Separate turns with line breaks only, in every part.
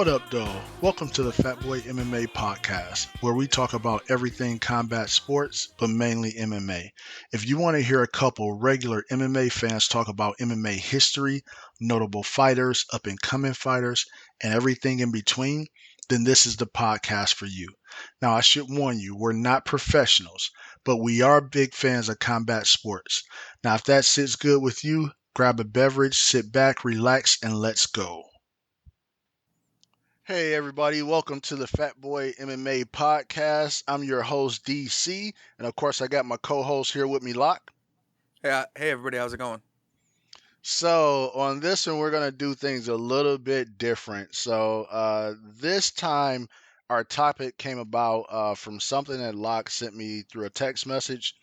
What up, though? Welcome to the FatBoy MMA podcast, where we talk about everything combat sports, but mainly MMA. If you want to hear a couple regular MMA fans talk about MMA history, notable fighters, up-and-coming fighters, and everything in between, then this is the podcast for you. Now, I should warn you, we're not professionals, but we are big fans of combat sports. Now, if that sits good with you, grab a beverage, sit back, relax, and let's go. Hey everybody, welcome to the FatBoy MMA podcast. I'm your host DC, and of course I got my co-host here with me, Locke.
Hey everybody, how's it going?
So on this one, we're gonna do things a little bit different. So this time, our topic came about from something that Locke sent me through a text message,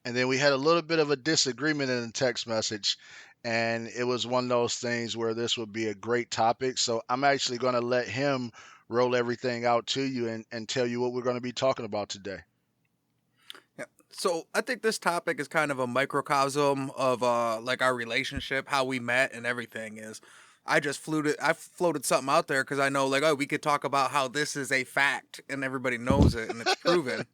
and then we had a little bit of a disagreement in the text message. And it was one of those things where this would be a great topic. So I'm actually going to let him roll everything out to you and tell you what we're going to be talking about today.
Yeah. So I think this topic is kind of a microcosm of like our relationship, how we met and everything is. I floated something out there because I know like, oh, we could talk about how this is a fact and everybody knows it and it's proven.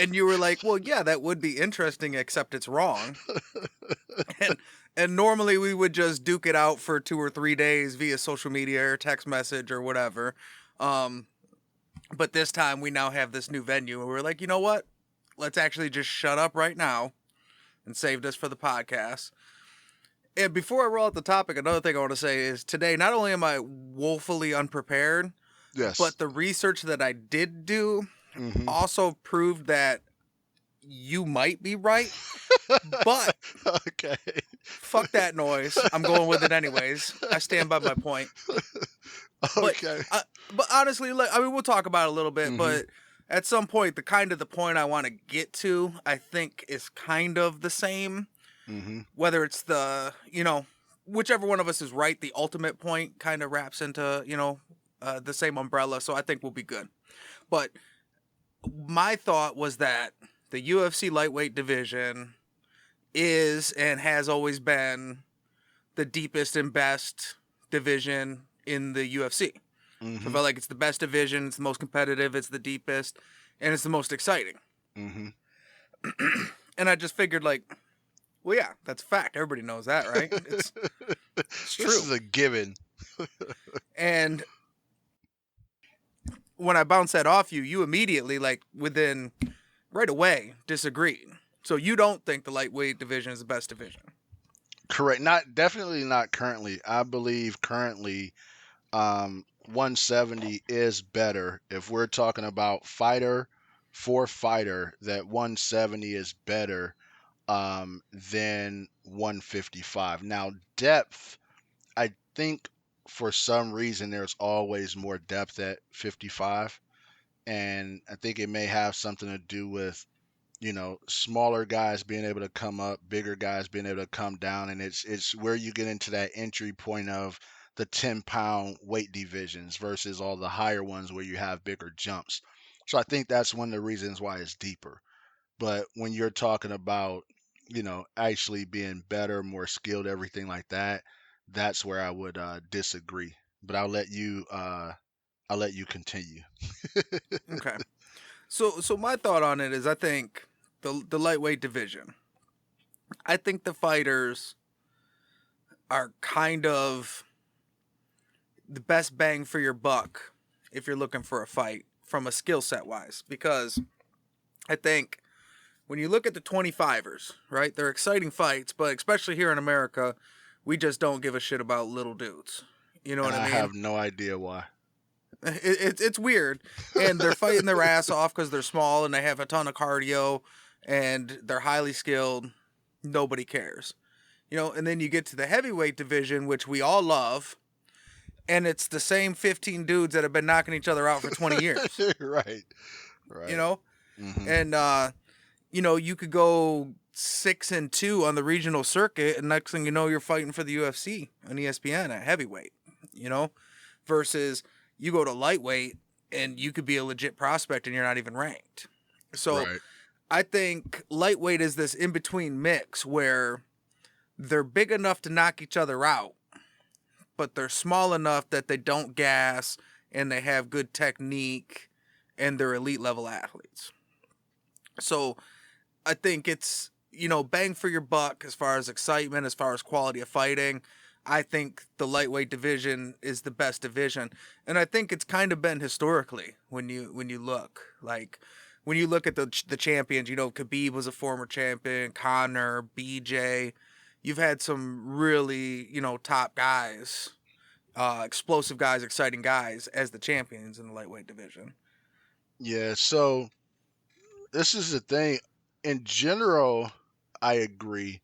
And you were like, well, yeah, that would be interesting, except it's wrong. And normally we would just duke it out for 2 or 3 days via social media or text message or whatever. But this time we now have this new venue and we're like, you know what? Let's actually just shut up right now and save this for the podcast. And before I roll out the topic, another thing I want to say is today, not only am I woefully unprepared,
yes,
but the research that I did do also proved that you might be right, but
okay,
fuck that noise. I'm going with it anyways. I stand by my point.
Okay.
But honestly, like, I mean, we'll talk about it a little bit, but at some point, the point I want to get to, I think is kind of the same. Whether it's the, whichever one of us is right, the ultimate point kind of wraps into, the same umbrella. So I think we'll be good. But my thought was that the UFC lightweight division is and has always been the deepest and best division in the UFC. So I feel like it's the best division, it's the most competitive, it's the deepest, and it's the most exciting. And I just figured like, well, yeah, that's a fact. Everybody knows that, right? It's true.
This is a given.
And when I bounced that off you immediately, like right away, disagreed. So you don't think the lightweight division is the best division?
Correct. Definitely not currently. I believe currently 170 is better. If we're talking about fighter for fighter, that 170 is better than 155. Now, depth, I think for some reason there's always more depth at 55. And I think it may have something to do with, smaller guys being able to come up, bigger guys being able to come down. And it's where you get into that entry point of the 10-pound weight divisions versus all the higher ones where you have bigger jumps. So I think that's one of the reasons why it's deeper. But when you're talking about, actually being better, more skilled, everything like that, that's where I would disagree. But I'll let you continue.
Okay. So my thought on it is I think the lightweight division, I think the fighters are kind of the best bang for your buck if you're looking for a fight from a skill set wise, because I think when you look at the 25ers, right, they're exciting fights, but especially here in America, we just don't give a shit about little dudes. You know what I mean?
I have no idea why.
It's weird, and they're fighting their ass off because they're small and they have a ton of cardio and they're highly skilled. Nobody cares, and then you get to the heavyweight division, which we all love, and it's the same 15 dudes that have been knocking each other out for 20 years.
Right.
And you could go 6-2 on the regional circuit, and next thing you know, you're fighting for the UFC on ESPN at heavyweight, versus you go to lightweight and you could be a legit prospect and you're not even ranked. So I think lightweight is this in-between mix where they're big enough to knock each other out, but they're small enough that they don't gas and they have good technique and they're elite level athletes. So I think it's, bang for your buck as far as excitement, as far as quality of fighting. I think the lightweight division is the best division. And I think it's kind of been historically when you look. Like when you look at the champions, Khabib was a former champion, Conor, BJ. You've had some really, top guys, explosive guys, exciting guys as the champions in the lightweight division.
Yeah, so this is the thing. In general, I agree,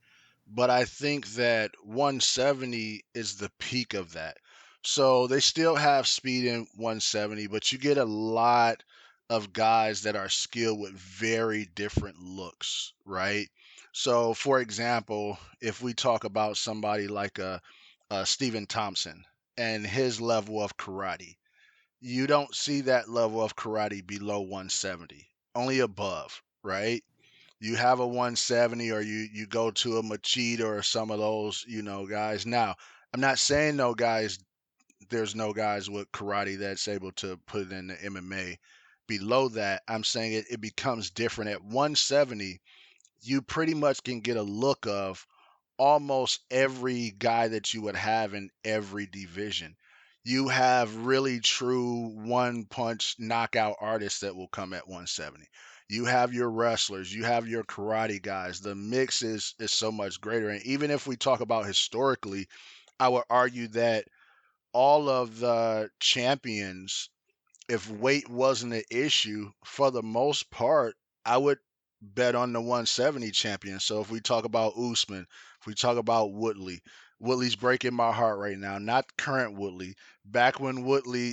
but I think that 170 is the peak of that. So they still have speed in 170, but you get a lot of guys that are skilled with very different looks, right? So, for example, if we talk about somebody like a Stephen Thompson and his level of karate, you don't see that level of karate below 170, only above, right? You have a 170 or you go to a Machida or some of those, guys. Now, I'm not saying there's no guys with karate that's able to put it in the MMA below that. I'm saying it becomes different at 170. You pretty much can get a look of almost every guy that you would have in every division. You have really true one punch knockout artists that will come at 170. You have your wrestlers, you have your karate guys. The mix is so much greater. And even if we talk about historically, I would argue that all of the champions, if weight wasn't an issue, for the most part, I would bet on the 170 champion. So if we talk about Usman, if we talk about Woodley, Woodley's breaking my heart right now. Not current Woodley, back when Woodley,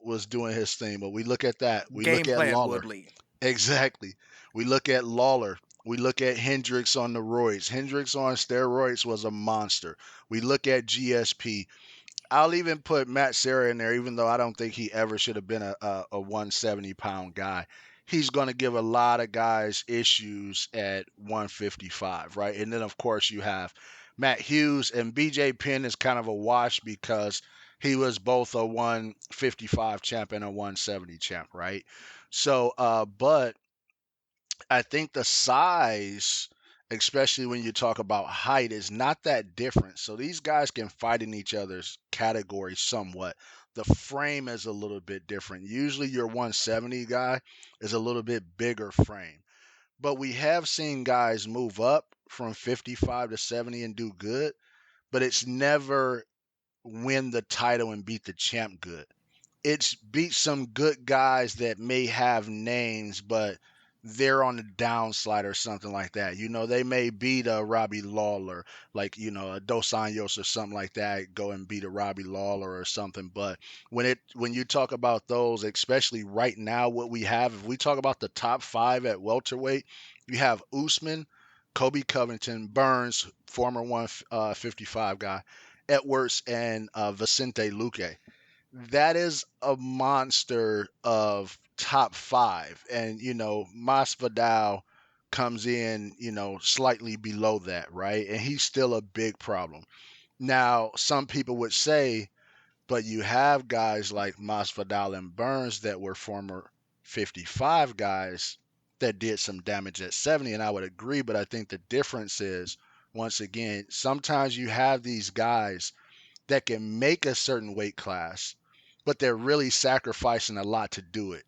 was doing his thing. But we look at that. We look
Game
at
plan
Lawler.
Woodley.
Exactly. We look at Lawler. We look at Hendricks on the roids. Hendricks on steroids was a monster. We look at GSP. I'll even put Matt Serra in there, even though I don't think he ever should have been a 170-pound guy. He's going to give a lot of guys issues at 155, right? And then, of course, you have Matt Hughes, and BJ Penn is kind of a wash because he was both a 155 champ and a 170 champ, right? So, but I think the size, especially when you talk about height, is not that different. So these guys can fight in each other's categories somewhat. The frame is a little bit different. Usually your 170 guy is a little bit bigger frame. But we have seen guys move up from 55 to 70 and do good, but it's never win the title and beat the champ good. It's beat some good guys that may have names, but they're on the downslide or something like that. They may beat a Robbie Lawler, like, a Dos Anjos or something like that, go and beat a Robbie Lawler or something. But when you talk about those, especially right now, what we have, if we talk about the top five at welterweight, you have Usman, Kobe Covington, Burns, former 155 guy, Edwards, and Vicente Luque. That is a monster of top five. And, Masvidal comes in, slightly below that, right? And he's still a big problem. Now, some people would say, but you have guys like Masvidal and Burns that were former 55 guys that did some damage at 70. And I would agree, but I think the difference is, once again, sometimes you have these guys that can make a certain weight class, but they're really sacrificing a lot to do it,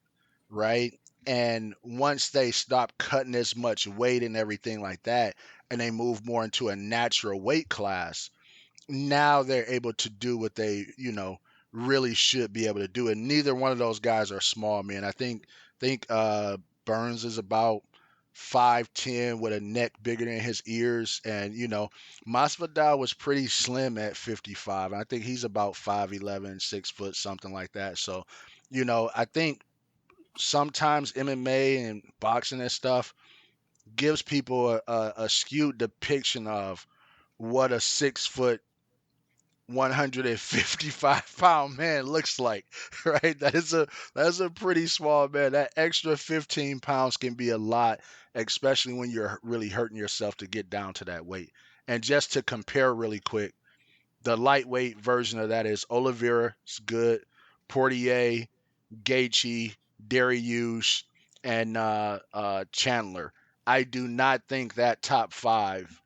right? And once they stop cutting as much weight and everything like that, and they move more into a natural weight class, now they're able to do what they, really should be able to do. And neither one of those guys are small, man. I think Burns is about 5'10" with a neck bigger than his ears. And, Masvidal was pretty slim at 55. I think he's about 5'11", 6 foot, something like that. So, I think sometimes MMA and boxing and stuff gives people a skewed depiction of what a 6 foot 155-pound man looks like, right? That's a pretty small man. That extra 15 pounds can be a lot, especially when you're really hurting yourself to get down to that weight. And just to compare really quick, The lightweight version of that is Oliveira's good, Portier, Gaethje, Dariush, and Chandler. I do not think that top five,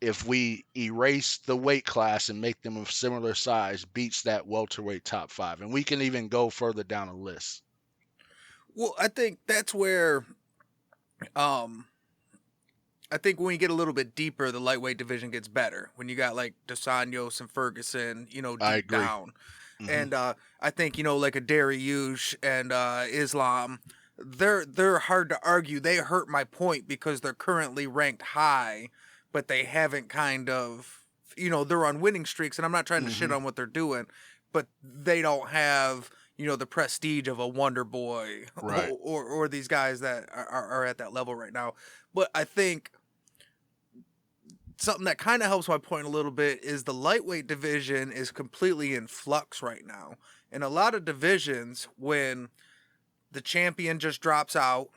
if we erase the weight class and make them of similar size, beats that welterweight top five. And we can even go further down the list.
Well, I think that's where, I think when you get a little bit deeper, the lightweight division gets better. When you got like Dos Anjos and Ferguson,
I
deep
agree.
down.
Mm-hmm.
And I think, like a Dariush and Islam, they're hard to argue. They hurt my point because they're currently ranked high, but they haven't kind of, they're on winning streaks, and I'm not trying to shit
Mm-hmm.
on what they're doing, but they don't have, the prestige of a Wonder Boy
Right.
or these guys that are at that level right now. But I think something that kind of helps my point a little bit is the lightweight division is completely in flux right now. In a lot of divisions, when the champion just drops out,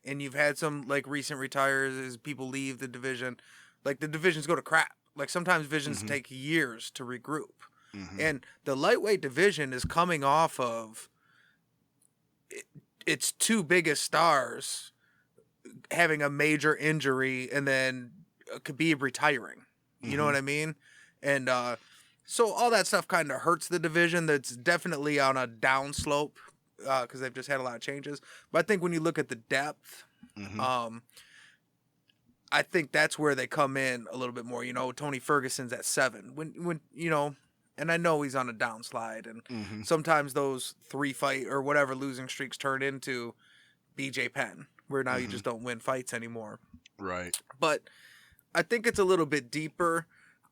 and you've had some like recent retires as people leave the division, like the divisions go to crap. Like sometimes divisions
Mm-hmm.
take years to regroup.
Mm-hmm.
And the lightweight division is coming off of its two biggest stars having a major injury and then Khabib retiring. You know
Mm-hmm.
what I mean? And so all that stuff kind of hurts the division. That's definitely on a downslope because they've just had a lot of changes. But I think when you look at the depth,
Mm-hmm.
I think that's where they come in a little bit more. Tony Ferguson's at 7. When and I know he's on a downslide, and
Mm-hmm.
sometimes those 3 fight or whatever losing streaks turn into BJ Penn, where now you
Mm-hmm.
just don't win fights anymore.
Right.
But I think it's a little bit deeper.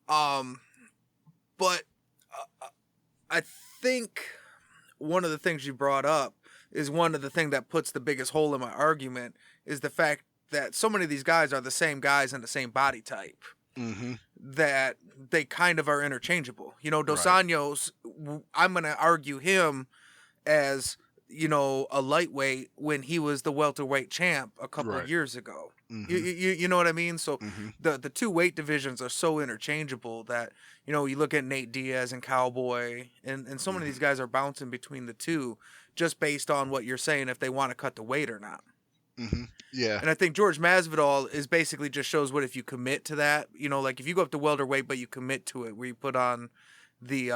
But I think one of the things you brought up is one of the things that puts the biggest hole in my argument is the fact that so many of these guys are the same guys and the same body type
Mm-hmm.
that they kind of are interchangeable. Dos
Right.
Anjos, I'm going to argue him as, a lightweight when he was the welterweight champ a couple
Right.
years ago.
Mm-hmm.
You know what I mean? So
Mm-hmm.
the two weight divisions are so interchangeable that, you look at Nate Diaz and Cowboy, and so many of these guys are bouncing between the two just based on what you're saying if they want to cut the weight or not.
Mm-hmm. Yeah.
And I think George Masvidal is basically just shows what if you commit to that, like if you go up to welterweight but you commit to it, where you put on the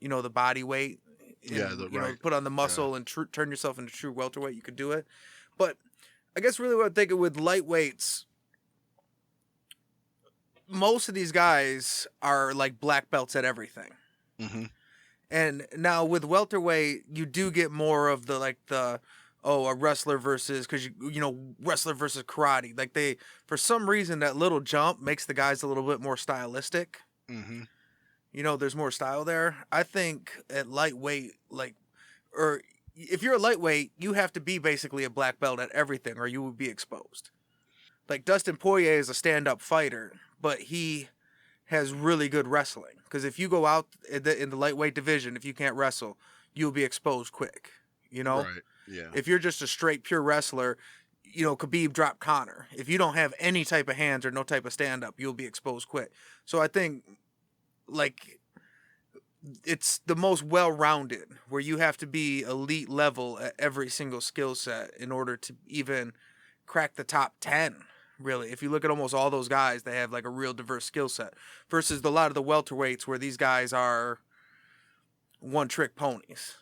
the body weight, and,
Yeah. Right.
put on the muscle and turn yourself into true welterweight, you could do it. But I guess really what I'm thinking with lightweights, most of these guys are like black belts at everything.
Mm-hmm.
And now with welterweight, you do get more of a wrestler versus, because wrestler versus karate. Like for some reason that little jump makes the guys a little bit more stylistic.
Mm-hmm.
There's more style there. I think at lightweight, or if you're a lightweight, you have to be basically a black belt at everything, or you would be exposed. Like Dustin Poirier is a stand-up fighter, but he has really good wrestling. Because if you go out in the lightweight division, if you can't wrestle, you'll be exposed quick.
Right. Yeah.
If you're just a straight pure wrestler, Khabib dropped Conor. If you don't have any type of hands or no type of stand-up, you'll be exposed quick. So I think it's the most well-rounded, where you have to be elite level at every single skill set in order to even crack the top 10. Really, if you look at almost all those guys, they have like a real diverse skill set versus a lot of the welterweights where these guys are one-trick ponies.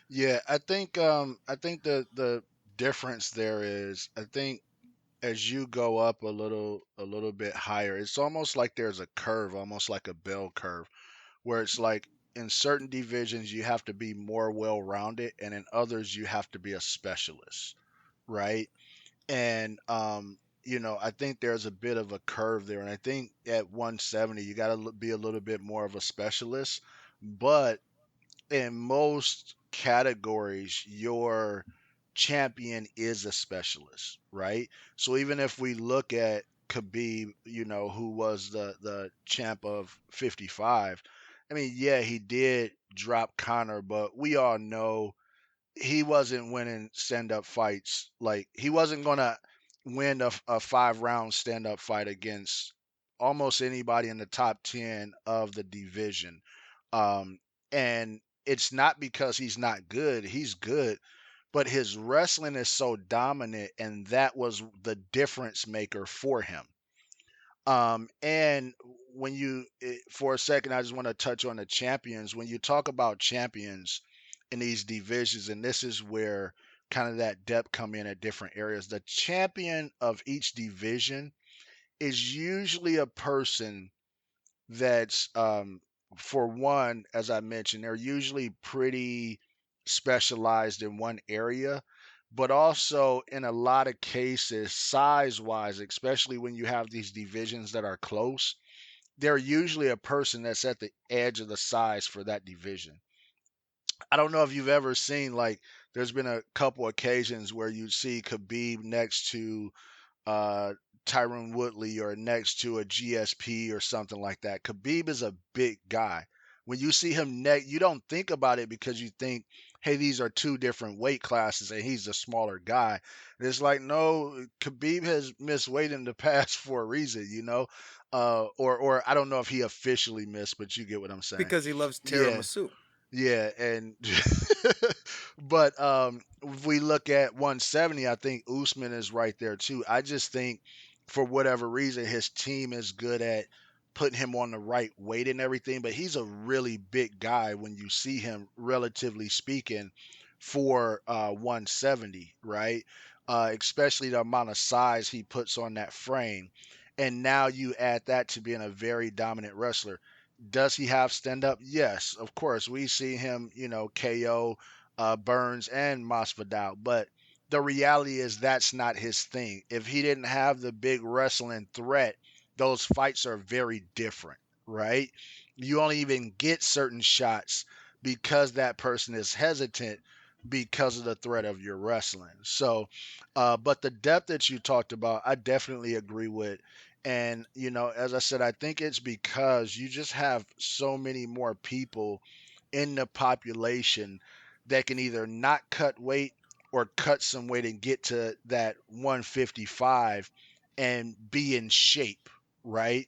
Yeah, I think the difference there is, I think as you go up a little bit higher, it's almost like there's a curve, almost like a bell curve, where it's like in certain divisions you have to be more well-rounded, and in others you have to be a specialist, right? And I think there's a bit of a curve there, and I think at 170 you got to be a little bit more of a specialist, but in most categories, your champion is a specialist, right? So even if we look at Khabib, who was the champ of 55, I mean, yeah, he did drop Conor, but we all know he wasn't winning stand up fights. Like, he wasn't going to win a 5 round stand up fight against almost anybody in the top 10 of the division. Um, and it's not because he's not good, he's good, but his wrestling is so dominant, and that was the difference maker for him. And when for a second, I just want to touch on the champions. When you talk about champions in these divisions, and this is where kind of that depth come in at different areas, the champion of each division is usually a person that's for one, as I mentioned, they're usually pretty specialized in one area, but also in a lot of cases, size wise, especially when you have these divisions that are close, they're usually a person that's at the edge of the size for that division. I don't know if you've ever seen, like, there's been a couple occasions where you see Khabib next to uh, Tyron Woodley or next to a GSP or something like that. Khabib is a big guy. When you see him next, you don't think about it because you think, hey, these are two different weight classes and he's a smaller guy. And it's like, no, Khabib has missed weight in the past for a reason, you know? Or I don't know if he officially missed, but you get what I'm saying.
because he loves
Yeah.
tiramisu.
Yeah, and but if we look at 170, I think Usman is right there too. I just think for whatever reason his team is good at putting him on the right weight and everything, but he's a really big guy when you see him, relatively speaking, for 170, right? Especially the amount of size he puts on that frame. And now you add that to being a very dominant wrestler. Does he have stand up? Yes, of course. We see him, KO Burns and Masvidal, but the reality is that's not his thing. If he didn't have the big wrestling threat, those fights are very different, right? You only even get certain shots because that person is hesitant because of the threat of your wrestling. So, but the depth that you talked about, I definitely agree with. And, as I said, I think it's because you just have so many more people in the population that can either not cut weight or cut some weight and get to that 155 and be in shape, right?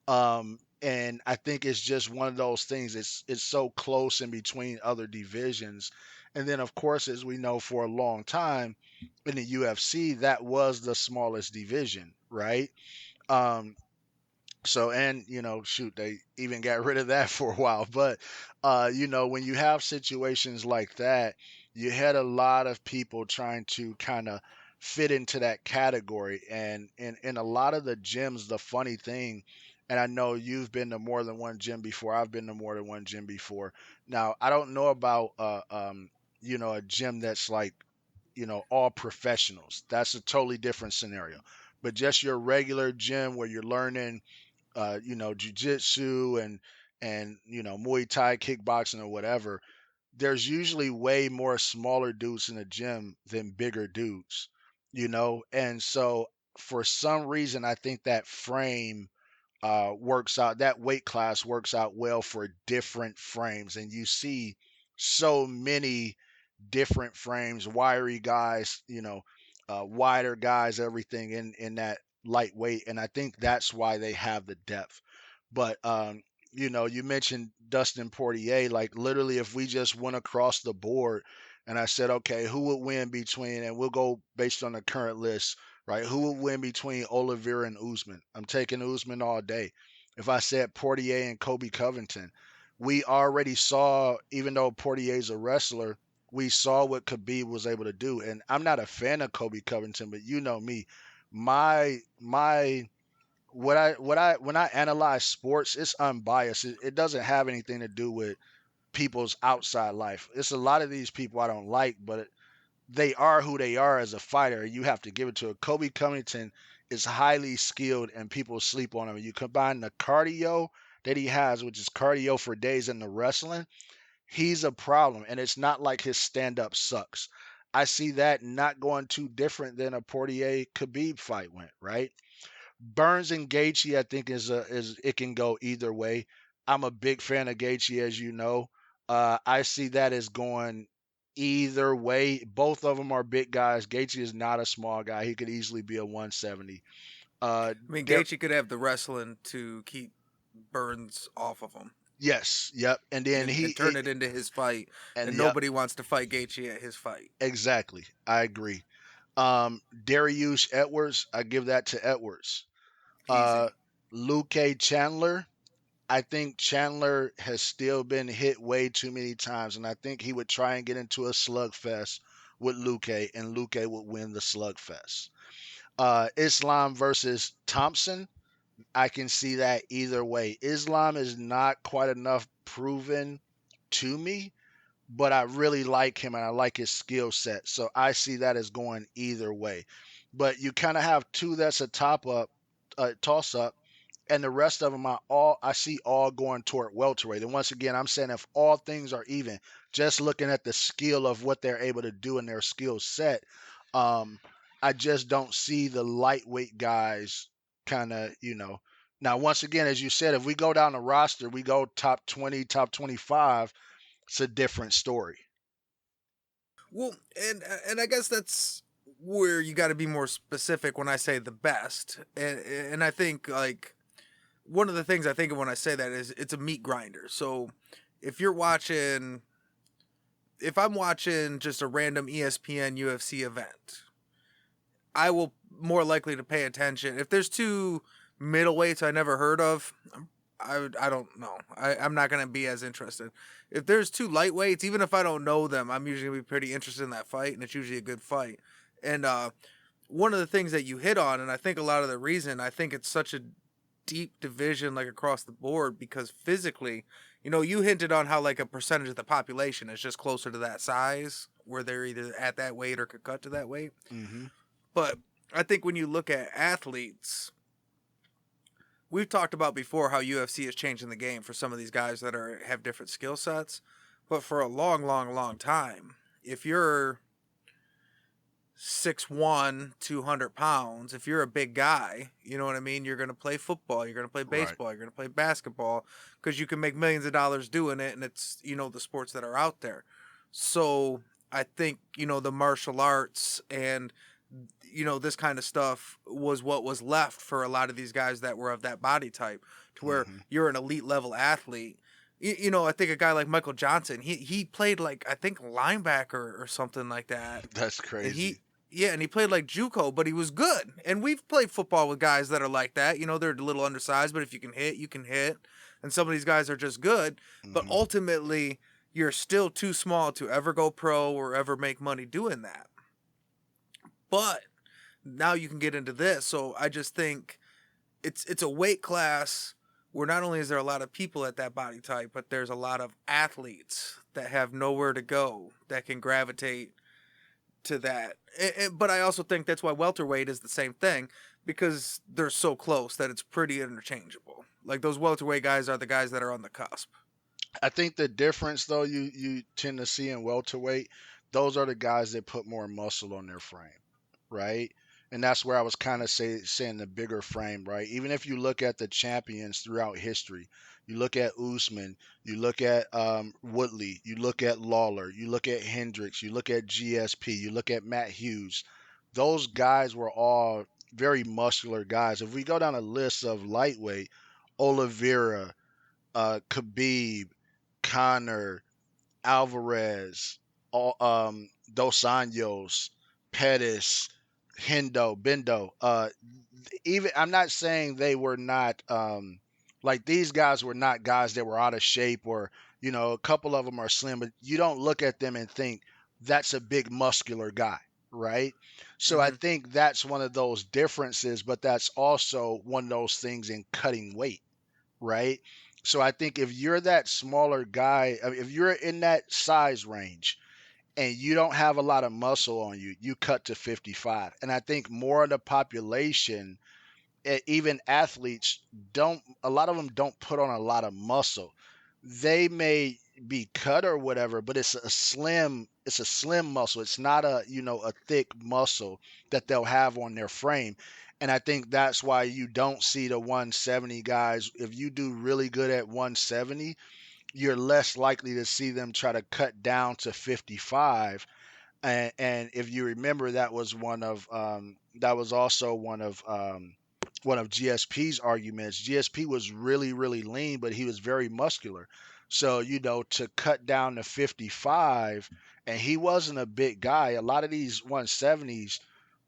And I think it's just one of those things. It's so close in between other divisions. And then of course, as we know, for a long time in the UFC, that was the smallest division, right? Um, so, and shoot, they even got rid of that for a while. But when you have situations like that, you had a lot of people trying to kind of fit into that category. And in a lot of the gyms, the funny thing, and I know you've been to more than one gym before, I've been to more than one gym before. Now, I don't know about a gym that's like, all professionals. That's a totally different scenario. But just your regular gym where you're learning jujitsu and Muay Thai, kickboxing, or whatever, there's usually way more smaller dudes in the gym than bigger dudes, and so for some reason I think that frame works out, that weight class works out well for different frames, and you see so many different frames, wiry guys, wider guys, everything in that lightweight, and I think that's why they have the depth. But you mentioned Dustin Poirier, like literally, if we just went across the board, and I said, okay, who would win between, and we'll go based on the current list, right? Who would win between Oliveira and Usman? I'm taking Usman all day. If I said Poirier and Kobe Covington, we already saw, even though Poirier's a wrestler, we saw what Khabib was able to do. And I'm not a fan of Kobe Covington, but you know me, my what I when I analyze sports, it's unbiased. It doesn't have anything to do with people's outside life. It's a lot of these people I don't like, but they are who they are as a fighter. You have to give it to it. Kobe Covington is highly skilled, and people sleep on him. You combine the cardio that he has, which is cardio for days, in the wrestling, he's a problem. And it's not like his stand up sucks. I see that not going too different than a Poirier Khabib fight went, right? Burns and Gaethje, I think is it can go either way. I'm a big fan of Gaethje, as you know. I see that as going either way. Both of them are big guys. Gaethje is not a small guy. He could easily be a 170.
I mean,
There,
Gaethje could have the wrestling to keep Burns off of him
yes, yep, and then
and turn it into his fight,
and
and
yep,
nobody wants to fight Gaethje at his fight.
exactly. I agree. Darius Edwards, I give that to Edwards. Uh,
Easy.
Luke Chandler, I think Chandler has still been hit way too many times, and I think he would try and get into a slugfest with Luke, and Luke would win the slugfest. Islam versus Thompson, I can see that either way. Islam is not quite enough proven to me, but I really like him and I like his skill set. So I see that as going either way. But you kind of have two that's a toss up, and the rest of them I see all going toward welterweight. And once again, I'm saying if all things are even, just looking at the skill of what they're able to do in their skill set, um, I just don't see the lightweight guys kind of, Now, once again, as you said, if we go down the roster, we go top 20, top 25, it's a different story.
Well, and I guess that's where you got to be more specific when I say the best, and I think like one of the things I think of when I say that is it's a meat grinder. So if you're watching, if I'm watching just a random ESPN UFC event, I will more likely to pay attention. If there's two middleweights I never heard of, I don't know. I'm not going to be as interested. If there's two lightweights, even if I don't know them, I'm usually going to be pretty interested in that fight, and it's usually a good fight. And one of the things that you hit on, and I think a lot of the reason, I think it's such a deep division like across the board because physically, you hinted on how like a percentage of the population is just closer to that size where they're either at that weight or could cut to that weight.
Hmm.
But I think when you look at athletes, we've talked about before how UFC is changing the game for some of these guys that have different skill sets. But for a long, long, long time, if you're 6'1", 200 pounds, if you're a big guy, you know what I mean? You're going to play football, you're going to play
Right.
baseball, you're going to play basketball because you can make millions of dollars doing it. And it's, the sports that are out there. So I think, the martial arts and this kind of stuff was what was left for a lot of these guys that were of that body type to where
Hmm.
you're an elite level athlete. I think a guy like Michael Johnson, he played like, I think linebacker or something like that.
That's
And
crazy.
and he played like JUCO, but he was good. And we've played football with guys that are like that. They're a little undersized, but if you can hit, you can hit. And some of these guys are just good. But
Hmm.
ultimately, you're still too small to ever go pro or ever make money doing that. But now you can get into this. So I just think it's a weight class where not only is there a lot of people at that body type, but there's a lot of athletes that have nowhere to go that can gravitate to that. But I also think that's why welterweight is the same thing because they're so close that it's pretty interchangeable. Like those welterweight guys are the guys that are on the cusp.
I think the difference, though, you tend to see in welterweight, those are the guys that put more muscle on their frame, right? And that's where I was kind of saying the bigger frame, right? Even if you look at the champions throughout history, you look at Usman, you look at Woodley, you look at Lawler, you look at Hendricks, you look at GSP, you look at Matt Hughes. Those guys were all very muscular guys. If we go down a list of lightweight, Oliveira, Khabib, Connor, Alvarez, Dos Anjos, Pettis, Bendo. Even I'm not saying they were not like these guys were not guys that were out of shape or a couple of them are slim, but you don't look at them and think that's a big muscular guy, right? So I
Mm-hmm.
think that's one of those differences, but that's also one of those things in cutting weight, right? So I think if you're that smaller guy, I mean, if you're in that size range and you don't have a lot of muscle on you, you cut to 55. And I think more of the population, even athletes, don't, a lot of them don't put on a lot of muscle. They may be cut or whatever, but it's a slim muscle. It's not a thick muscle that they'll have on their frame. And I think that's why you don't see the 170 guys. If you do really good at 170, you're less likely to see them try to cut down to 55. And if you remember, that was also one of one of GSP's arguments. GSP was really, really lean, but he was very muscular. So, to cut down to 55, and he wasn't a big guy. A lot of these 170s,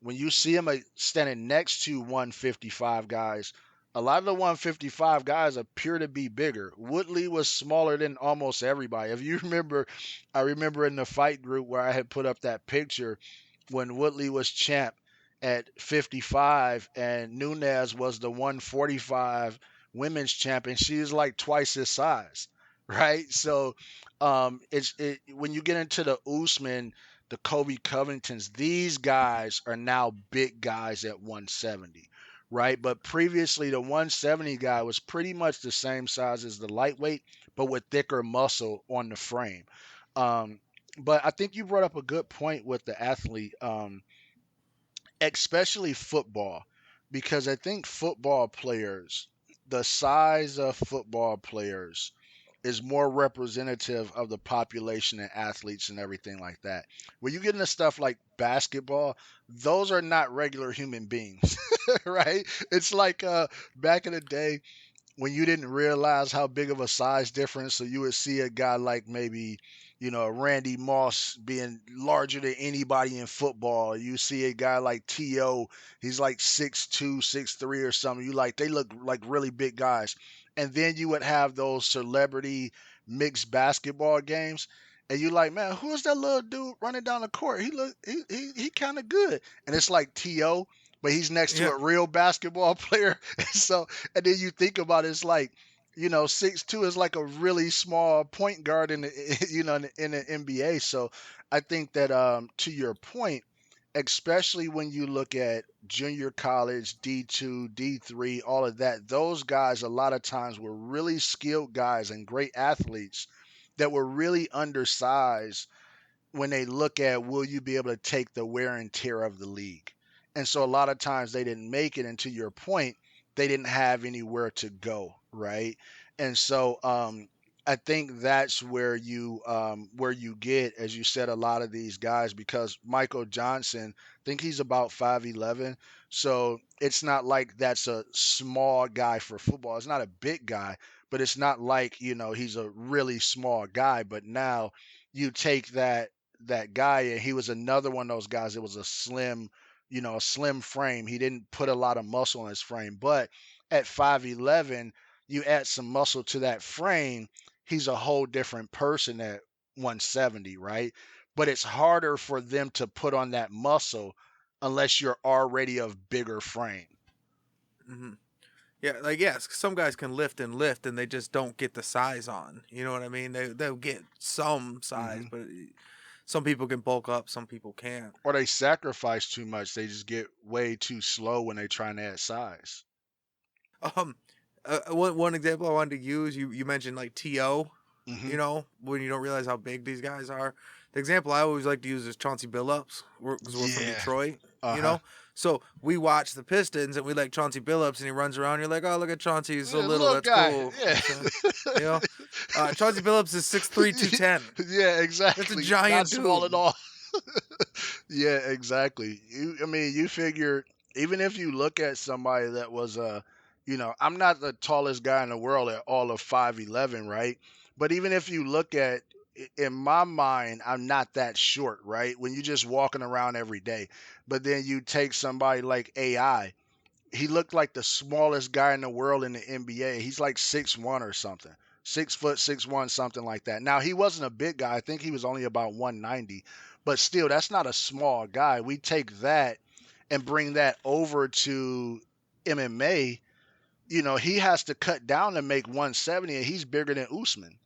when you see him standing next to 155 guys, a lot of the 155 guys appear to be bigger. Woodley was smaller than almost everybody. If you remember, I remember in the fight group where I had put up that picture when Woodley was champ at 55 and Nunes was the 145 women's champion. She's like twice his size, right? So when you get into the Usman, the Kobe Covingtons, these guys are now big guys at 170, right? But previously the 170 guy was pretty much the same size as the lightweight, but with thicker muscle on the frame. Um, but I think you brought up a good point with the athlete. Especially football, because I think football players, the size of football players is more representative of the population and athletes and everything like that. When you get into stuff like basketball, those are not regular human beings, right? It's like back in the day when you didn't realize how big of a size difference, so you would see a guy like maybe, Randy Moss being larger than anybody in football. You see a guy like T.O., he's like 6'2", 6'3", or something. You like, they look like really big guys. And then you would have those celebrity mixed basketball games. And you like, man, who's that little dude running down the court? He kind of good. And it's like T.O., but he's next to
Yeah.
a real basketball player. So, and then you think about it, it's like, 6'2" is like a really small point guard in the, in the NBA. So I think that to your point, especially when you look at junior college, D2, D3, all of that, those guys a lot of times were really skilled guys and great athletes that were really undersized when they look at will you be able to take the wear and tear of the league. And so a lot of times they didn't make it. And to your point, they didn't have anywhere to go, right? And so I think that's where you get, as you said, a lot of these guys, because Michael Johnson, I think he's about 5'11". So it's not like that's a small guy for football. It's not a big guy, but it's not like, he's a really small guy. But now you take that guy, and he was another one of those guys that was a slim frame. He didn't put a lot of muscle on his frame, but at 5'11", you add some muscle to that frame, he's a whole different person at 170, right? But it's harder for them to put on that muscle unless you're already of bigger frame.
Hmm. Yeah, like yes, some guys can lift and they just don't get the size on. You know what I mean? They'll get some size,
Hmm.
but some people can bulk up, some people can't.
Or they sacrifice too much. They just get way too slow when they try and add size.
Um, one example I wanted to use, you mentioned like To,
Hmm.
when you don't realize how big these guys are. The example I always like to use is Chauncey Billups, because we're from
Yeah.
Detroit.
Uh
You
huh.
know, so we watch the Pistons and we like Chauncey Billups, and he runs around. You're like, oh, look at Chauncey, he's so
Yeah,
little.
little
That's
guy.
cool.
Yeah.
You know, Chauncey Billups is 6'3", 210.
Yeah,
That's a
exactly. Not
giant
small at
dude.
all. Yeah, exactly. I mean, you figure even if you look at somebody that was I'm not the tallest guy in the world at all of 5'11", right? But even if you look at, in my mind, I'm not that short, right? When you're just walking around every day. But then you take somebody like AI, he looked like the smallest guy in the world in the NBA. He's like 6'1" or something. 6 foot 6'1", something like that. Now he wasn't a big guy. I think he was only about 190. But still, that's not a small guy. We take that and bring that over to MMA. He has to cut down to make 170, and he's bigger than Usman.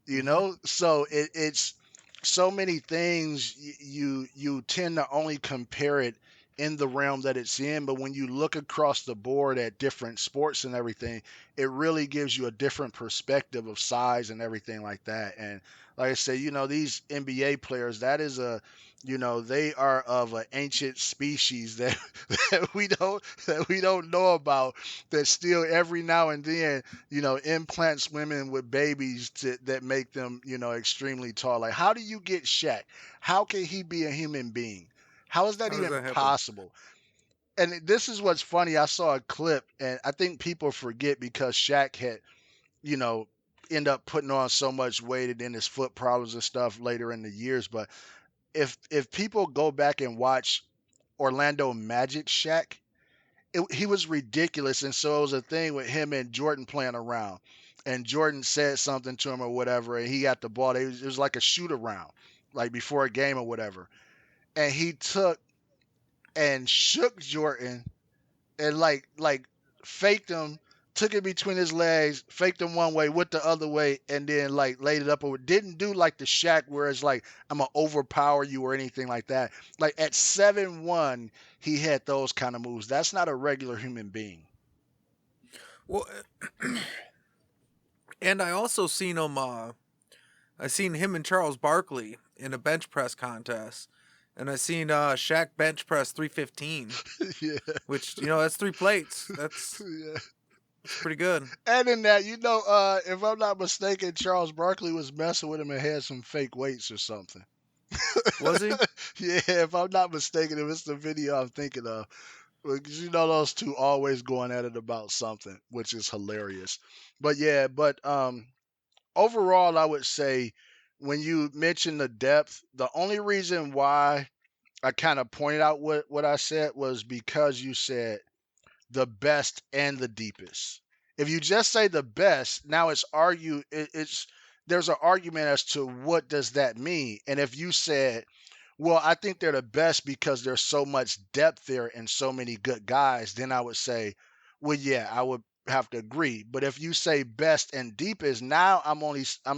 Hmm.
So it's so many things. You tend to only compare it in the realm that it's in, but when you look across the board at different sports and everything, it really gives you a different perspective of size and everything like that. And like I say, these NBA players, that is they are of an ancient species that that we don't know about, that still every now and then implants women with babies that make them, extremely tall. Like, how do you get Shaq? How can he be a human being? How is that
How does
even
that happen?
possible? And this is what's funny. I saw a clip, and I think people forget because Shaq had, you know, end up putting on so much weight and then his foot problems and stuff later in the years. But if people go back and watch Orlando Magic Shaq, he was ridiculous, and so it was a thing with him and Jordan playing around, and Jordan said something to him or whatever, and he got the ball. It was like a shoot around, like before a game or whatever, and he took and shook Jordan and like faked him, took it between his legs, faked him one way, went the other way, and then like laid it up over. Didn't do like the Shaq where it's like I'm gonna overpower you or anything like that. Like at 7-1, he had those kind of moves. That's not a regular human being.
Well, and I also seen him. I seen him and Charles Barkley in a bench press contest, and I seen Shaq bench press 315,
Yeah,
which that's 3 plates. That's
yeah.
pretty good.
And in that, if I'm not mistaken, Charles Barkley was messing with him and had some fake weights or something.
Was he?
Yeah, if I'm not mistaken, if it's the video I'm thinking of. Because those two always going at it about something, which is hilarious. But yeah, overall, I would say when you mention the depth, the only reason why I kind of pointed out what I said was because you said the best and the deepest. If you just say the best, now it's there's an argument as to what does that mean. And if you said, well, I think they're the best because there's so much depth there and so many good guys, then I would say, well, yeah, I would have to agree. But if you say best and deepest, now I'm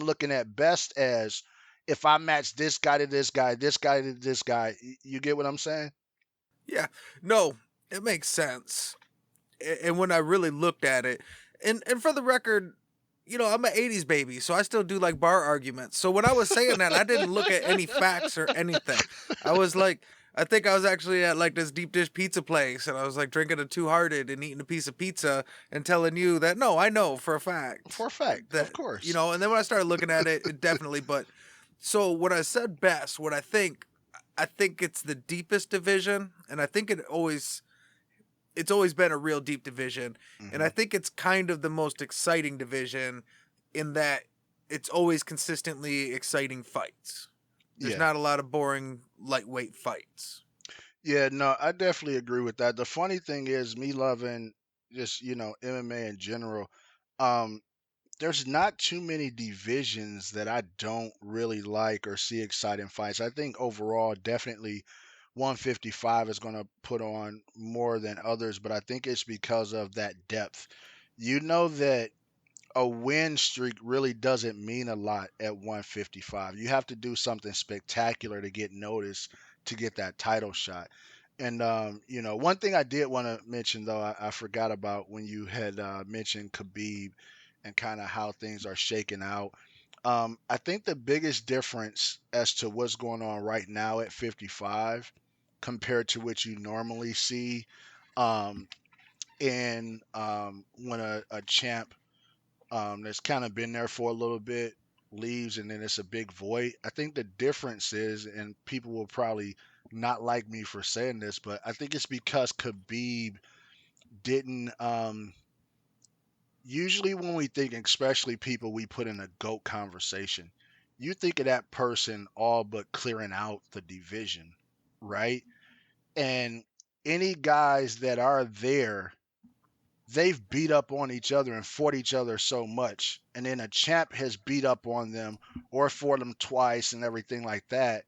looking at best as if I match this guy to this guy, this guy to this guy. You get what I'm saying?
Yeah. No, it makes sense. And when I really looked at it, and for the record, I'm an 80s baby, so I still do like bar arguments. So when I was saying that, I didn't look at any facts or anything. I was like, I think I was actually at like this deep dish pizza place, and I was like drinking a Two Hearted and eating a piece of pizza and telling you that no, I know for a
For
fact
a fact,
that,
of course.
and then when I started looking at it, it definitely, but so when I said best, I think it's the deepest division, and I think it's always been a real deep division, and I
Hmm.
think it's kind of the most exciting division in that it's always consistently exciting fights. There's
Yeah.
not a lot of boring lightweight fights.
Yeah, no, I definitely agree with that. The funny thing is, me loving just, MMA in general, um, there's not too many divisions that I don't really like or see exciting fights. I think overall, definitely 155 is going to put on more than others, but I think it's because of that depth. You know that a win streak really doesn't mean a lot at 155. You have to do something spectacular to get noticed to get that title shot. And one thing I did want to mention though, I forgot about when you had mentioned Khabib and kind of how things are shaking out. I think the biggest difference as to what's going on right now at 55 compared to what you normally see um, in when a champ that's kind of been there for a little bit leaves and then it's a big void. I think the difference is, and people will probably not like me for saying this, but I think it's because Khabib didn't. Usually, when we think, especially people we put in a GOAT conversation, you think of that person all but clearing out the division, right? And any guys that are there, they've beat up on each other and fought each other so much, and then a champ has beat up on them or fought them twice and everything like that,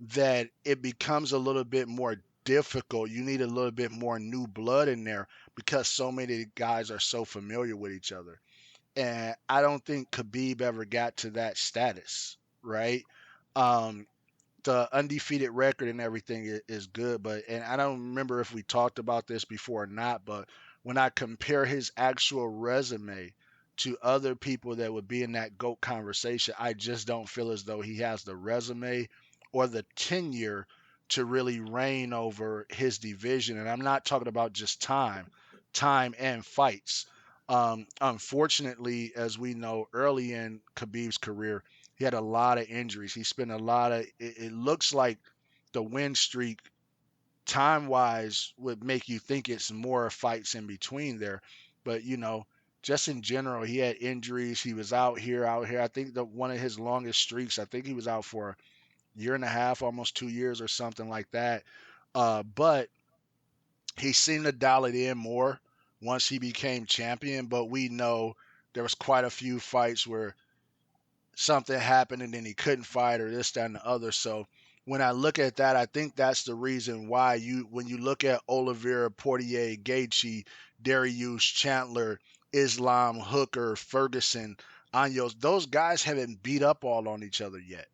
that it becomes a little bit more difficult. You need a little bit more new blood in there because so many guys are so familiar with each other. And I don't think Khabib ever got to that status, right? Um, the undefeated record and everything is good, but and I don't remember if we talked about this before or not, but when I compare his actual resume to other people that would be in that GOAT conversation, I just don't feel as though he has the resume or the tenure to really reign over his division. And I'm not talking about just time and fights. Unfortunately, as we know, early in Khabib's career, he had a lot of injuries. He spent a lot of. It looks like the win streak time wise would make you think it's more fights in between there. But just in general, he had injuries. He was out here. I think that one of his longest streaks, I think he was out for a year and a half, almost 2 years or something like that. But he seemed to dial it in more once he became champion. But we know there was quite a few fights where something happened and then he couldn't fight or this, that, and the other. So when I look at that, I think that's the reason why when you look at Oliveira, Portier, Gaethje, Dariush, Chandler, Islam, Hooker, Ferguson, Anyos, those guys haven't beat up all on each other yet,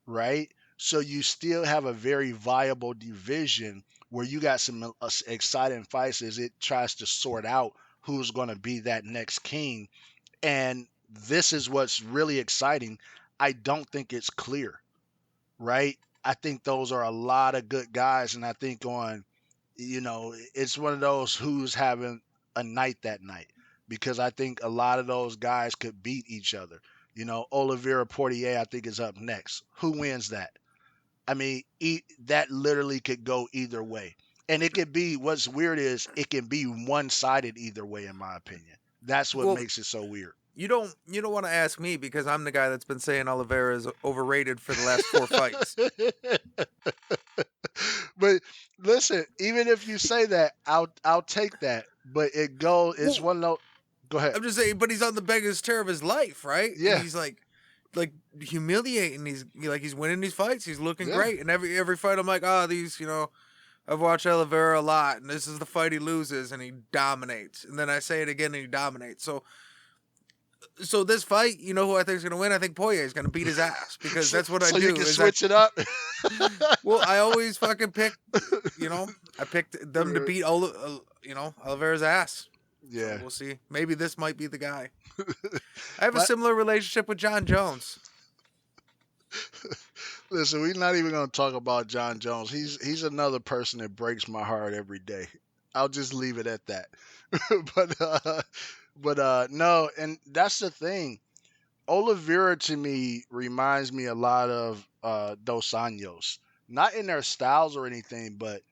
right? So you still have a very viable division where you got some exciting fights as it tries to sort out who's going to be that next king. And this is what's really exciting. I don't think it's clear, right? I think those are a lot of good guys. And I think it's one of those who's having a night that night because I think a lot of those guys could beat each other. Oliveira Portier, I think, is up next. Who wins that? I mean, that literally could go either way. And it could be, what's weird is it can be one sided either way, in my opinion. That's what
Well,
makes it so weird.
you don't want to ask me because I'm the guy that's been saying Oliveira is overrated for the last 4 fights.
But listen, even if you say that, I'll take that. But it's
Well,
one of those. Go ahead.
I'm just saying, but he's on the biggest tear of his life, right? And
Yeah,
he's like humiliating. He's winning these fights. He's looking
yeah.
great. And every fight, I'm like, I've watched Oliveira a lot, and this is the fight he loses, and he dominates. And then I say it again, and he dominates. So this fight, you know who I think is going to win? I think Poirier is going to beat his ass because that's what I do.
So you can switch it up.
Well, I always fucking pick, I picked them to beat Oliveira's ass.
Yeah.
So we'll see. Maybe this might be the guy. I have a
But-
similar relationship with John Jones.
Listen, we're not even going to talk about John Jones. He's another person that breaks my heart every day. I'll just leave it at that. but no, and that's the thing. Oliveira to me reminds me a lot of Dos Anjos. Not in their styles or anything, but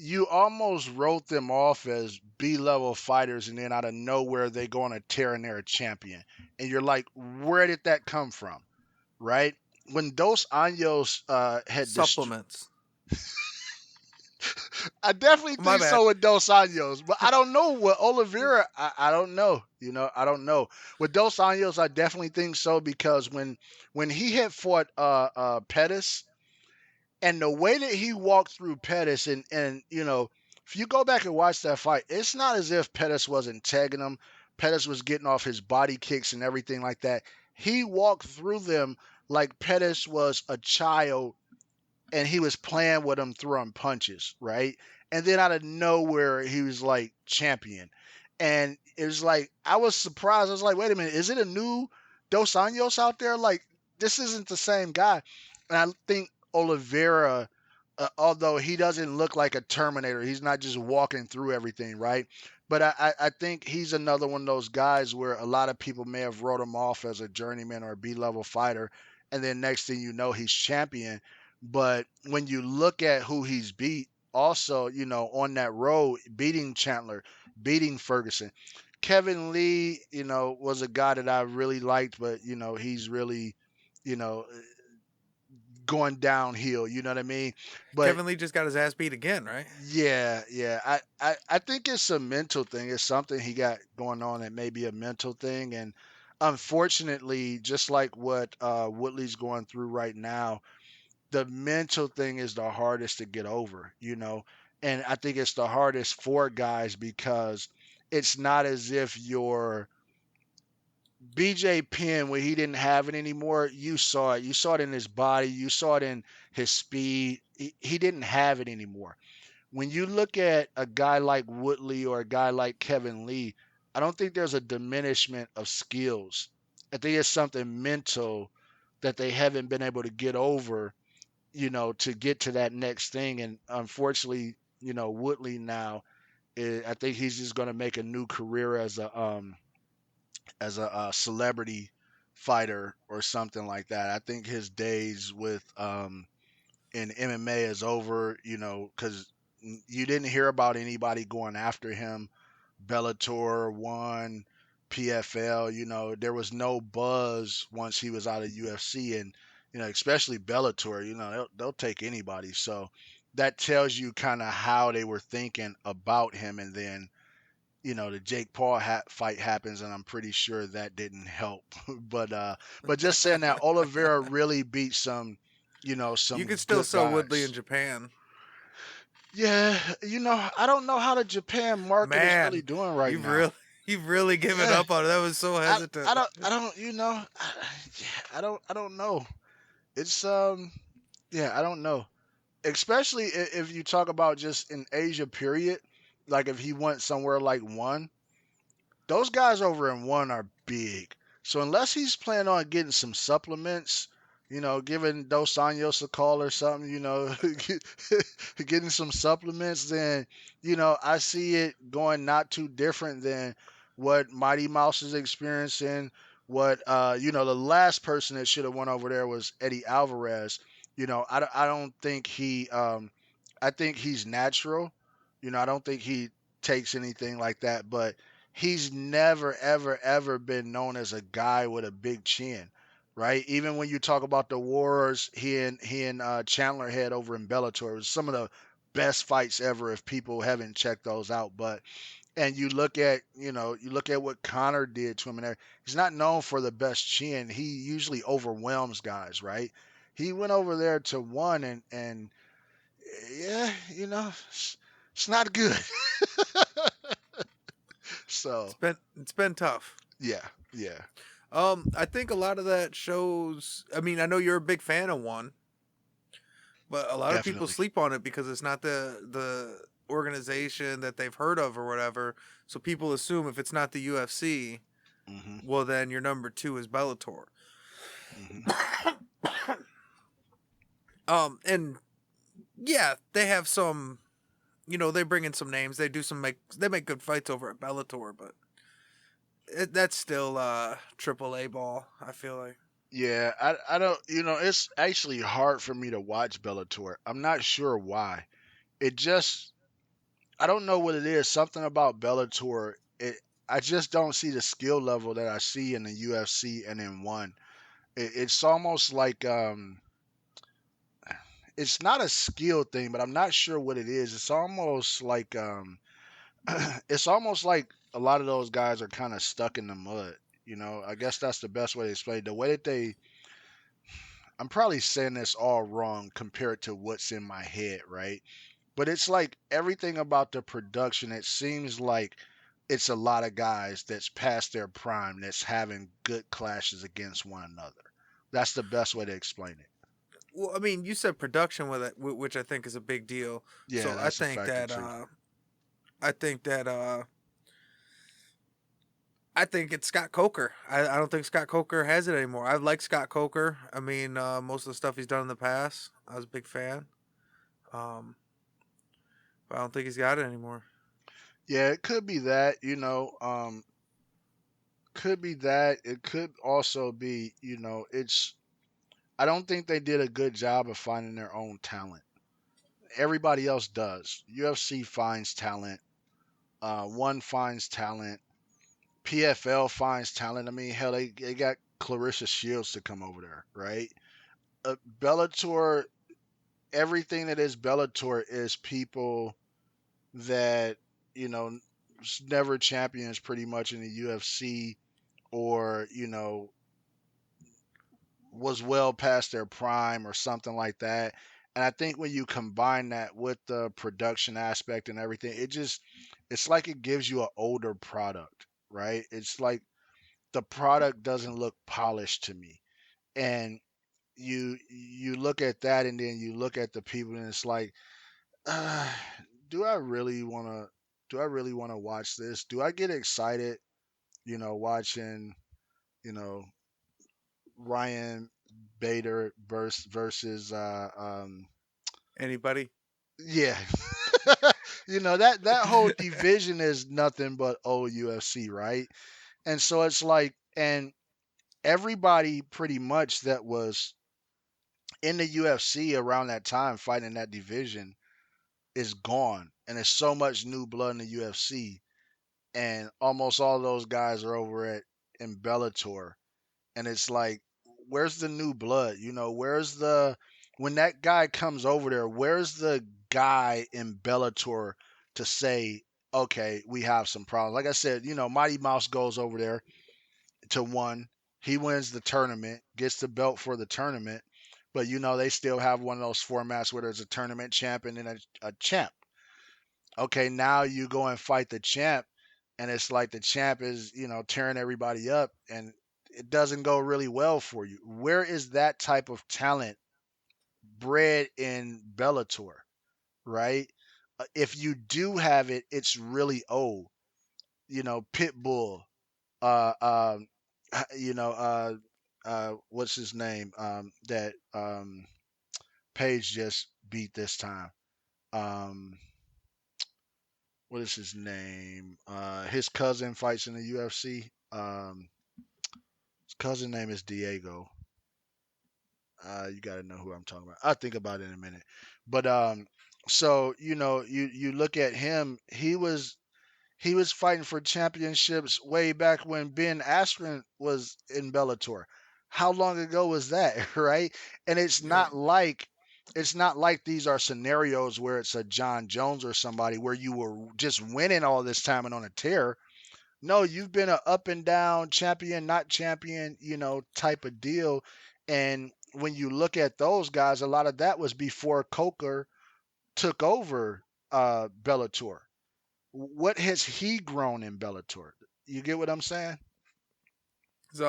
you almost wrote them off as B-level fighters, and then out of nowhere they go on a tear and they're a champion. And you're like, where did that come from, right? When Dos Anjos had
Supplements.
I definitely
My
think
bad.
so with Dos Anjos, but I don't know what Oliveira. I don't know. I don't know. With Dos Anjos, I definitely think so because when he had fought Pettis, and the way that he walked through Pettis, and if you go back and watch that fight, it's not as if Pettis wasn't tagging him. Pettis was getting off his body kicks and everything like that. He walked through them like Pettis was a child and he was playing with him, throwing punches, right? And then out of nowhere, he was like champion. And it was like, I was surprised. I was like, wait a minute, is it a new Dos Anjos out there? Like, this isn't the same guy. And I think Oliveira, although he doesn't look like a Terminator, he's not just walking through everything, right? But I think he's another one of those guys where a lot of people may have wrote him off as a journeyman or a B-level fighter. And then next thing you know, he's champion. But when you look at who he's beat, also, on that road, beating Chandler, beating Ferguson, Kevin Lee, was a guy that I really liked, but, he's really, you know, going downhill. You know what I mean? But
Kevin Lee just got his ass beat again, right?
yeah. I think it's a mental thing. It's something he got going on that may be a mental thing. And unfortunately, just like what Woodley's going through right now, the mental thing is the hardest to get over. And I think it's the hardest for guys because it's not as if you're BJ Penn when he didn't have it anymore. You saw it. You saw it in his body. You saw it in his speed. He didn't have it anymore. When you look at a guy like Woodley or a guy like Kevin Lee, I don't think there's a diminishment of skills. I think it's something mental that they haven't been able to get over, to get to that next thing. And unfortunately, Woodley now, I think he's just going to make a new career as a celebrity fighter or something like that. I think his days with in MMA is over, because You didn't hear about anybody going after him. Bellator one, PFL. There was no buzz once he was out of UFC, and especially Bellator. They'll take anybody. So that tells you kind of how they were thinking about him, and then the Jake Paul fight happens, and I'm pretty sure that didn't help. But just saying that Oliveira really beat
You
some
could still
good
sell Woodley in
guys.
Japan.
Yeah, I don't know how the Japan market is really
Man,
doing right
you've
now.
really you've really given
Yeah,
up on it. That was so hesitant.
I don't, I don't know. It's yeah, I don't know. Especially if you talk about just in Asia, period. Like if he went somewhere like one, those guys over in one are big. So unless he's planning on getting some supplements, giving Dos Anjos a call or something, getting some supplements, then, I see it going not too different than what Mighty Mouse is experiencing. What, the last person that should have went over there was Eddie Alvarez. I don't think I think he's natural. I don't think he takes anything like that, but he's never, ever, ever been known as a guy with a big chin, right? Even when you talk about the wars he and Chandler had over in Bellator, it was some of the best fights ever if people haven't checked those out. But and you look at what Connor did to him, and he's not known for the best chin. He usually overwhelms guys, right? He went over there to one, and yeah, it's not good. So
It's been tough.
yeah, yeah,
I think a lot of that shows. I mean, I know you're a big fan of one, but a lot of people
definitely.
sleep on it because it's not the organization that they've heard of or whatever. So people assume if it's not the UFC,
Hmm.
well then your number two is Bellator.
Hmm.
And yeah, they have some. They bring in some names. They make good fights over at Bellator, but that's still triple A ball. I feel like.
Yeah, I don't, it's actually hard for me to watch Bellator. I'm not sure why. It just, I don't know what it is. Something about Bellator, I just don't see the skill level that I see in the UFC and in one. It's almost like, it's not a skill thing, but I'm not sure what it is. It's almost like, it's almost like a lot of those guys are kind of stuck in the mud. I guess that's the best way to explain it. The way that I'm probably saying this all wrong compared to what's in my head, right? But it's like everything about the production, it seems like it's a lot of guys that's past their prime that's having good clashes against one another. That's the best way to explain it.
Well, I mean, you said production with it, which I think is a big deal.
Yeah,
So I
that's a
think
factor
that
too.
I think that I think it's Scott Coker. I don't think Scott Coker has it anymore. I like Scott Coker. I mean, most of the stuff he's done in the past, I was a big fan. Um, but I don't think he's got it anymore.
Yeah, it could be that, could be that. It could also be, it's, I don't think they did a good job of finding their own talent. Everybody else does. UFC finds talent. One finds talent. PFL finds talent. I mean, hell, they got Clarissa Shields to come over there, right? Bellator, everything that is Bellator is people that, you know, never champions pretty much in the UFC, or, was well past their prime or something like that. And I think when you combine that with the production aspect and everything, it's like it gives you an older product, right? It's like the product doesn't look polished to me. And you look at that, and then you look at the people, and it's like, uh, do I really want to watch this? Do I get excited, watching, you know, Ryan Bader versus
Anybody?
yeah. That whole division is nothing but old UFC, right? And so it's like, and everybody pretty much that was in the UFC around that time fighting that division is gone, and there's so much new blood in the UFC, and almost all those guys are over at in Bellator, and it's like, where's the new blood? Where's the when that guy comes over there? Where's the guy in Bellator to say, okay, we have some problems? Like I said, Mighty Mouse goes over there to one. He wins the tournament, gets the belt for the tournament, but they still have one of those formats where there's a tournament champion and a champ. Okay, now you go and fight the champ, and it's like the champ is, tearing everybody up, and it doesn't go really well for you. Where is that type of talent bred in Bellator, right? If you do have it, it's really old. Pitbull, uh, um, what's his name? That Page just beat this time. Um, what is his name? His cousin fights in the UFC. His cousin name is Diego. You got to know who I'm talking about. I'll think about it in a minute. But so you look at him. He was fighting for championships way back when Ben Askren was in Bellator. How long ago was that, right? And
Yeah.
it's not like these are scenarios where it's a John Jones or somebody where you were just winning all this time and on a tear. No, you've been a up and down champion, not champion, type of deal. And when you look at those guys, a lot of that was before Coker took over Bellator. What has he grown in Bellator? You get what I'm saying?
It's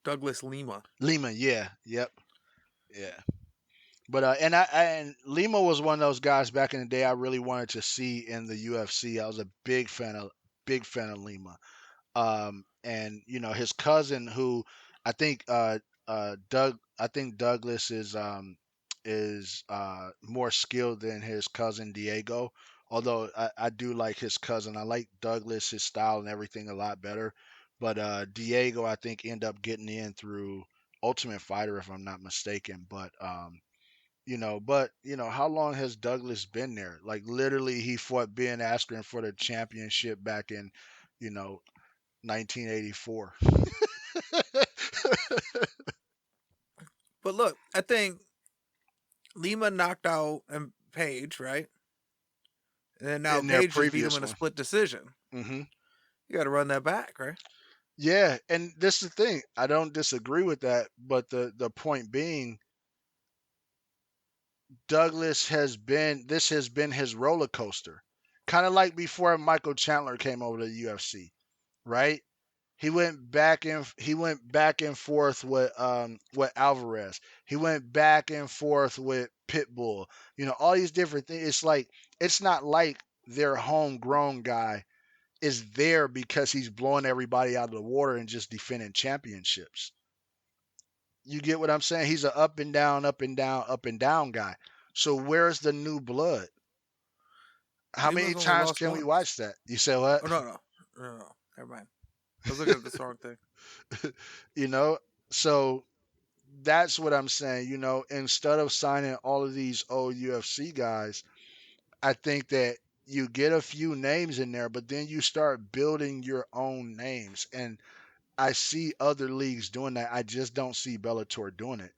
Douglas Lima.
Lima, yeah, yep, yeah. But and Lima was one of those guys back in the day I really wanted to see in the UFC. I was a big fan of Lima. And his cousin, who I think Douglas is more skilled than his cousin Diego. Although I do like his cousin. I like Douglas, his style and everything a lot better. But Diego, I think, end up getting in through Ultimate Fighter, if I'm not mistaken. But how long has Douglas been there? Like literally, he fought Ben Askren for the championship back in, you know, 1984.
But look, I think Lima knocked out Page, right? And then now
In their
Page just beat him
previous
in a
one.
split decision.
Hmm.
You got to run that back, right?
Yeah, and this is the thing. I don't disagree with that, but the point being, this has been his roller coaster, kind of like before Michael Chandler came over to the UFC, right? He went back and forth with Alvarez. He went back and forth with Pitbull. All these different things. It's not like their homegrown guy is there because he's blowing everybody out of the water and just defending championships. You get what I'm saying? He's an up and down, up and down, up and down guy. So where's the new blood? How many
Lima's only
times
lost
can we
once.
watch that? You say what?
Oh no. Never mind. I was looking at the wrong thing.
you know, so that's what I'm saying. Instead of signing all of these old UFC guys, I think that you get a few names in there, but then you start building your own names. And I see other leagues doing that. I just don't see Bellator doing it.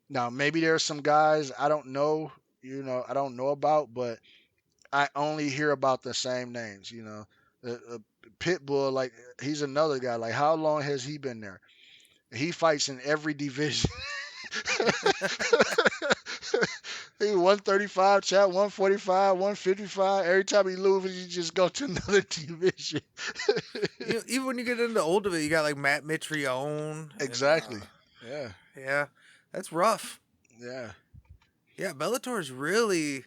Now, maybe there's some guys I don't know, I don't know about, but I only hear about the same names. Pitbull, like he's another guy. Like, how long has he been there? He fights in every division. He 135, chat 145, 155. Every time he loses, you just go to another division.
Even when you get into the old of it, you got like Matt Mitrione and
Exactly. Yeah.
yeah, that's rough.
Yeah.
Yeah, Bellator's really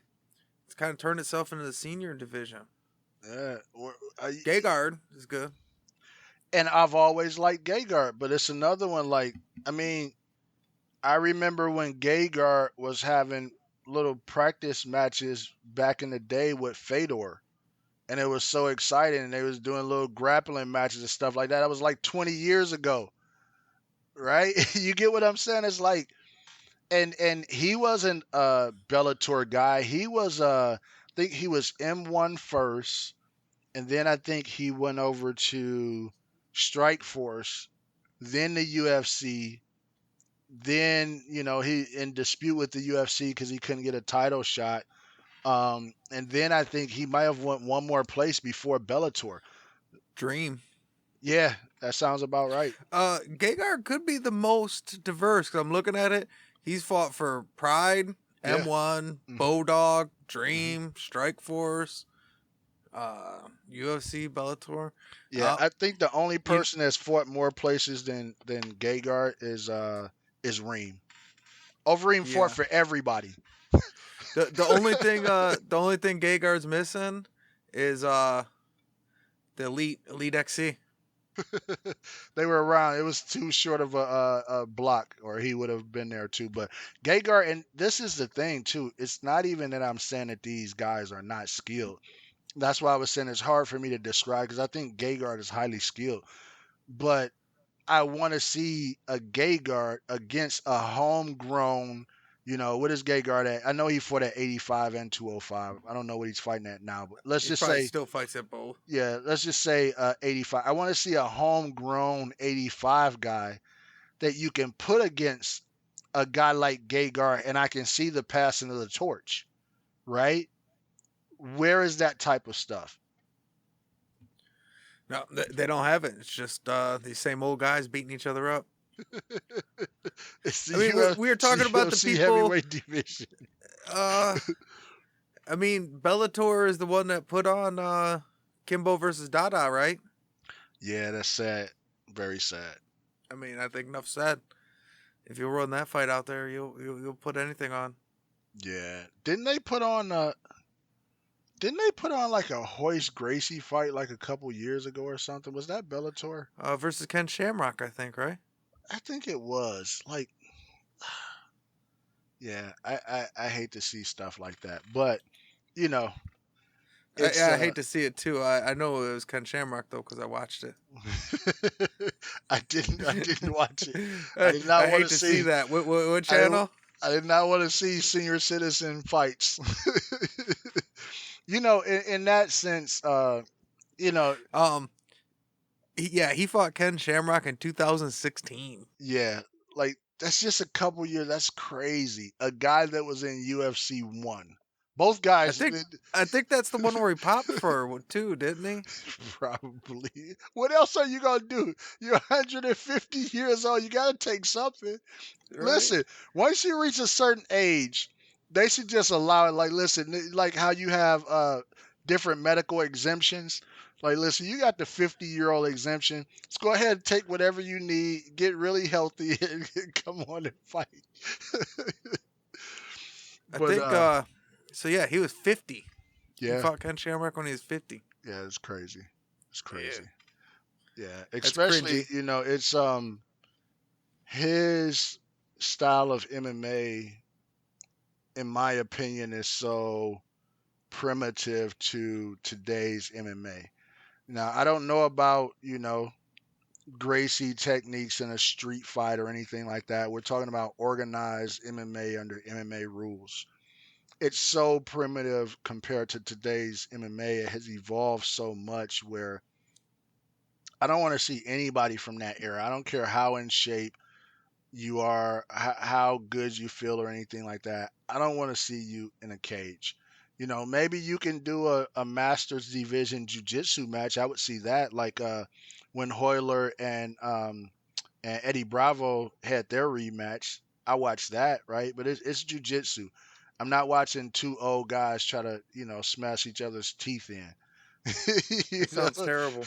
it's kind of turned itself into the senior division.
Yeah.
Gegard is good.
And I've always liked Gegard, but it's another one. Like, I remember when Gegard was having little practice matches back in the day with Fedor, and it was so exciting. And they was doing little grappling matches and stuff like that. That was like 20 years ago, right? You get what I'm saying? It's like, and he wasn't a Bellator guy. He was think he was M1 first, and then I think he went over to Strike Force, then the UFC. Then he in dispute with the UFC because he couldn't get a title shot. And then I think he might have went one more place before Bellator.
Dream.
Yeah, that sounds about right.
Gegard could be the most diverse because I'm looking at it. He's fought for Pride,
Yeah.
M1,
Hmm.
Bodog,
Hmm.
Dream, Strike Force, UFC, Bellator.
Yeah,
Uh,
I think the only
you
person that's fought more places than Gegard is Reem. Overeem fought
yeah.
for everybody.
The only thing Gegard's missing is the Elite XC.
They were around. It was too short of a block, or he would have been there too. But Gegard, and this is the thing too. It's not even that I'm saying that these guys are not skilled. That's why I was saying it's hard for me to describe because I think Gegard is highly skilled. But I want to see a Gegard against a homegrown. What is Gegard at? I know he fought at 85 and 205. I don't know what he's fighting at now, but let's
He
just
probably
say,
still fights at both.
yeah, let's just say 85. I want to see a homegrown 85 guy that you can put against a guy like Gegard, and I can see the passing of the torch, right? Where is that type of stuff?
No, they don't have it. It's just these same old guys beating each other up.
It's the
I mean, we were talking about the
UFC
people.
heavyweight division.
Uh, I mean, Bellator is the one that put on Kimbo versus Dada, right?
Yeah, that's sad. Very sad.
I mean, I think enough said. If you run that fight out there, you'll put anything on.
Yeah. Didn't they put on like a Hoist Gracie fight like a couple years ago or something? Was that Bellator?
Versus Ken Shamrock, I think, right?
I think it was. Like, yeah, I hate to see stuff like that. But, you know, it's
I hate to see it too. I know it was Ken Shamrock though because I watched it.
I didn't watch it. I did not
I
want
hate
to
to see
see
that. What
I didn't
channel?
I did not want to see senior citizen fights. In that sense, you know,
Um, he fought Ken Shamrock in 2016.
yeah, like that's just a couple years. That's crazy. A guy that was in UFC one. Both
I
guys
think I think that's the one where he popped for too, didn't he?
probably. What else are you gonna do? You're 150 years old. You gotta take something.
Right.
Listen, once you reach a certain age, they should just allow it. Like, listen, like how you have different medical exemptions. Like, listen, you got the 50-year-old exemption. Let's go ahead and take whatever you need, get really healthy, and come on and fight.
I
But
think so yeah, he was 50. He
yeah,
fought Ken Shamrock when he was 50.
yeah, it's crazy. It's
Yeah.
crazy. Yeah,
That's
especially
cringy.
it's his style of MMA, in my opinion, is so primitive to today's MMA. Now, I don't know about, Gracie techniques in a street fight or anything like that. We're talking about organized MMA under MMA rules. It's so primitive compared to today's MMA. It has evolved so much where I don't want to see anybody from that era. I don't care how in shape you are, how good you feel, or anything like that. I don't want to see you in a cage. Maybe you can do a Masters Division Jiu-Jitsu match. I would see that, like when Hoyler and Eddie Bravo had their rematch. I watched that, right? But it's Jiu-Jitsu. I'm not watching two old guys try to, smash each other's teeth in. you
That
know.
sounds terrible.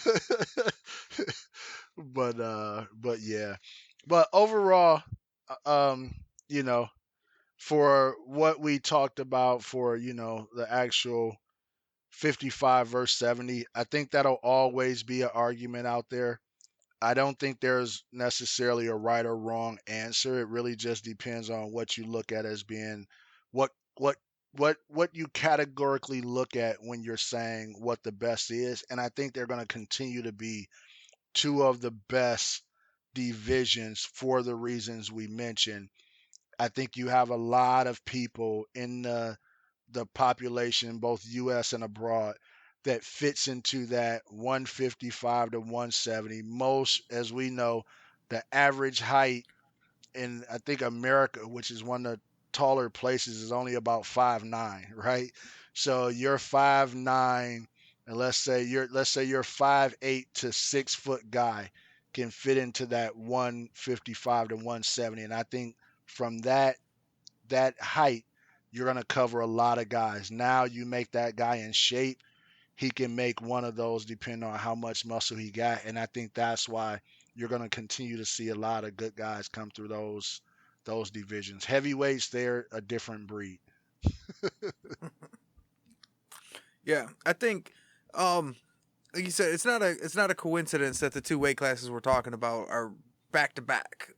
But yeah. But overall, um, you know, for what we talked about for, the actual 55 versus 70, I think that'll always be an argument out there. I don't think there's necessarily a right or wrong answer. It really just depends on what you look at as being what what what you categorically look at when you're saying what the best is. And I think they're going to continue to be two of the best divisions for the reasons we mentioned. I think you have a lot of people in the population, both U.S. and abroad, that fits into that 155 to 170. Most, as we know, the average height in I think America, which is one of the taller places, is only about 5'9", right? So you're 5'9", and let's say you're 5'8" to 6 foot guy can fit into that 155 to 170, and I think from that height you're gonna cover a lot of guys. Now you make that guy in shape, he can make one of those depending on how much muscle he got. And I think that's why you're going to continue to see a lot of good guys come through those divisions. Heavyweights, they're a different breed.
Yeah, I think, like you said, it's not a coincidence that the two weight classes we're talking about are back to back.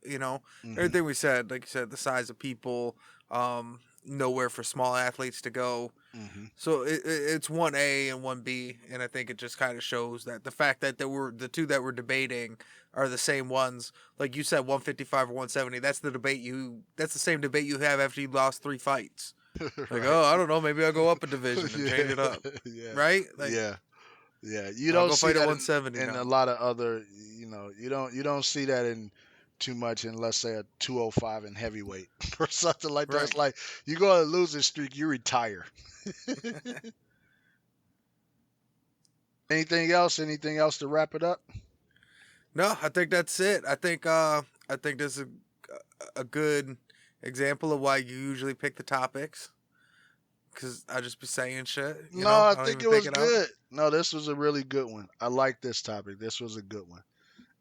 Everything we said, like you said, the size of people, nowhere for small athletes to go. So it's 1A and 1B, and I think it just kind of shows that the fact that there were the two that we're debating are the same ones. Like you said, 155 or 170. That's the same debate you have after you lost 3 fights. Like,
Right.
oh, I don't know, maybe I'll go up a division and change it up,
Yeah.
right? Like,
Yeah. Yeah. You
I'll
don't
go
see
fight at
that
170
in a
now.
lot of other, you don't see that in too much in, let's say, a 205 in heavyweight or something like that.
Right.
It's like you go on a losing streak, you retire. Anything else? Anything else to wrap it up?
No, I think that's it. I think this is a good example of why you usually pick the topics. Cause I just be saying shit,
No, I
I don't
think
even
it
think
was
it out.
good. No, this was a really good one. I like this topic. This was a good one.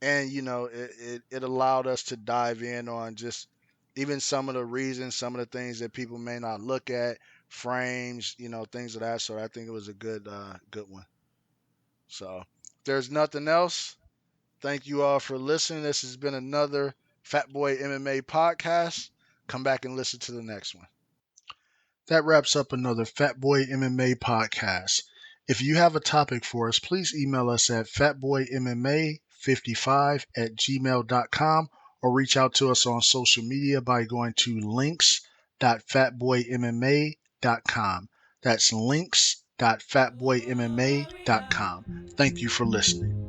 And it allowed us to dive in on just even some of the reasons, some of the things that people may not look at, frames, things of that sort. I think it was a good one. So if there's nothing else, thank you all for listening. This has been another FatBoy MMA podcast. Come back and listen to the next one. That wraps up another FatBoy MMA podcast. If you have a topic for us, please email us at fatboymma55@gmail.com or reach out to us on social media by going to links.fatboymma.com. That's links.fatboymma.com. Thank you for listening.